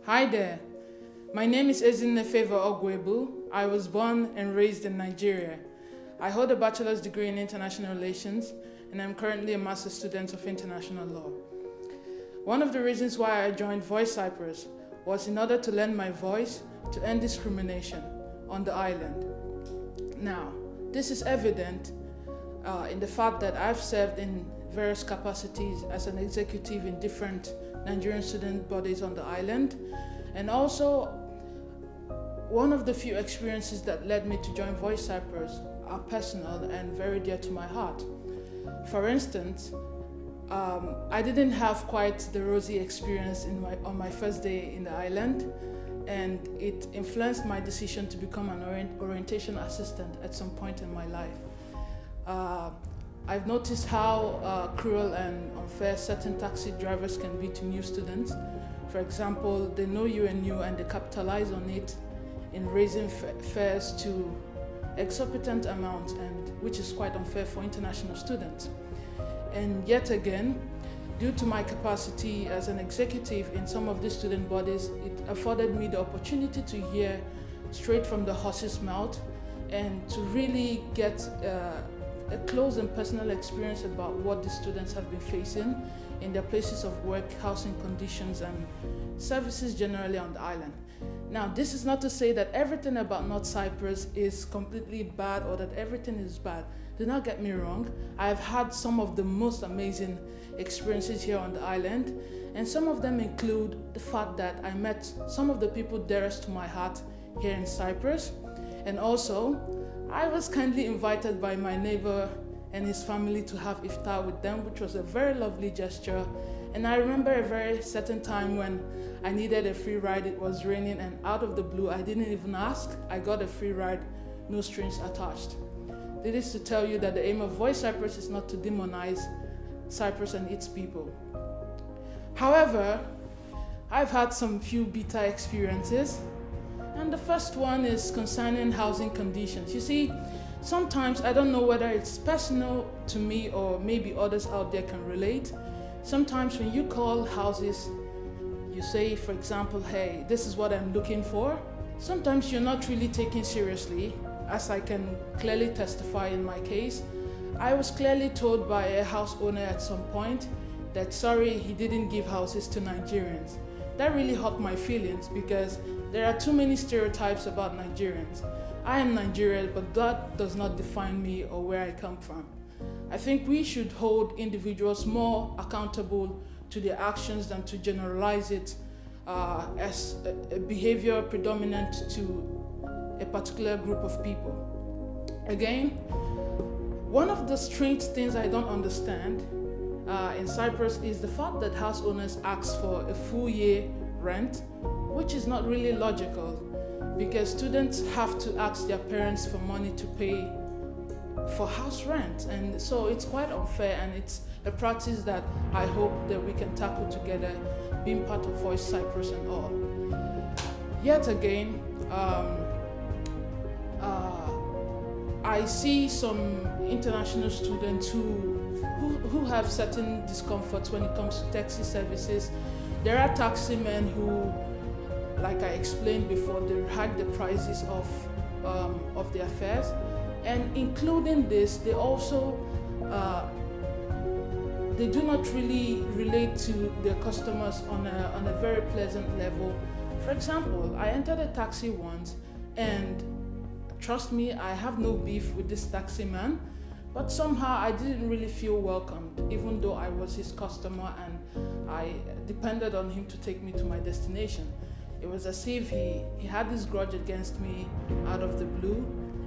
Hi there. My name is Ezinefeva Ogwebu. I was born and raised in Nigeria. I hold a bachelor's degree in international relations, and I'm currently a master's student of international law. One of the reasons why I joined VOIS Cyprus was in order to lend my voice to end discrimination on the island. Now, this is evident in the fact that I've served in various capacities as an executive in different Nigerian student bodies on the island, and also one of the few experiences that led me to join VOIS Cyprus are personal and very dear to my heart. For instance, I didn't have quite the rosy experience on my first day in the island, and it influenced my decision to become an orientation assistant at some point in my life. I've noticed how cruel and unfair certain taxi drivers can be to new students. For example, they know you and they capitalize on it in raising fares to exorbitant amounts, and which is quite unfair for international students. And yet again, due to my capacity as an executive in some of these student bodies, it afforded me the opportunity to hear straight from the horse's mouth and to really get a close and personal experience about what the students have been facing in their places of work, housing conditions, and services generally on the island. Now, this is not to say that everything about North Cyprus is completely bad or that everything is bad. Do not get me wrong. I've had some of the most amazing experiences here on the island, and some of them include the fact that I met some of the people dearest to my heart here in Cyprus, and also I was kindly invited by my neighbor and his family to have iftar with them, which was a very lovely gesture. And I remember a very certain time when I needed a free ride. It was raining, and out of the blue, I didn't even ask. I got a free ride, no strings attached. This is to tell you that the aim of VOIS Cyprus is not to demonize Cyprus and its people. However, I've had some few bitter experiences. And the first one is concerning housing conditions. You see, sometimes I don't know whether it's personal to me or maybe others out there can relate. Sometimes when you call houses, you say, for example, hey, this is what I'm looking for. Sometimes you're not really taken seriously, as I can clearly testify in my case. I was clearly told by a house owner at some point that, sorry, he didn't give houses to Nigerians. That really hurt my feelings because there are too many stereotypes about Nigerians. I am Nigerian, but that does not define me or where I come from. I think we should hold individuals more accountable to their actions than to generalize it as a behavior predominant to a particular group of people. Again, one of the strange things I don't understand in Cyprus is the fact that house owners ask for a full year rent, which is not really logical because students have to ask their parents for money to pay for house rent, and so it's quite unfair, and it's a practice that I hope that we can tackle together, being part of VOIS Cyprus and all. Yet again, I see some international students who have certain discomforts when it comes to taxi services. There are taximen who, like I explained before, they hike the prices of their fares, and including this, they also they do not really relate to their customers on a very pleasant level. For example, I entered a taxi once, and trust me, I have no beef with this taxi man, but somehow I didn't really feel welcomed, even though I was his customer and I depended on him to take me to my destination. It was as if he had this grudge against me out of the blue,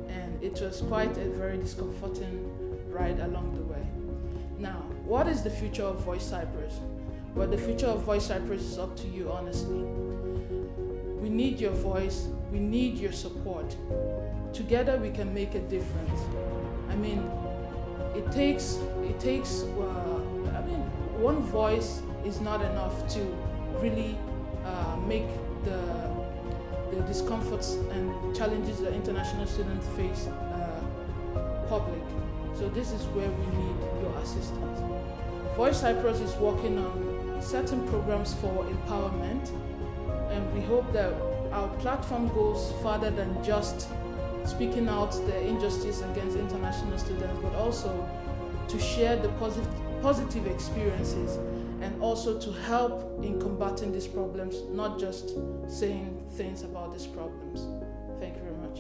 and it was quite a very discomforting ride along the way. Now, what is the future of VOIS Cyprus? Well, the future of VOIS Cyprus is up to you, honestly. We need your voice, we need your support. Together we can make a difference. I mean, it takes one voice is not enough to really make the discomforts and challenges that international students face public. So this is where we need your assistance. VOIS Cyprus is working on certain programs for empowerment, and we hope that our platform goes further than just speaking out the injustice against international students, but also to share the positive experiences and also to help in combating these problems, not just saying things about these problems. Thank you very much.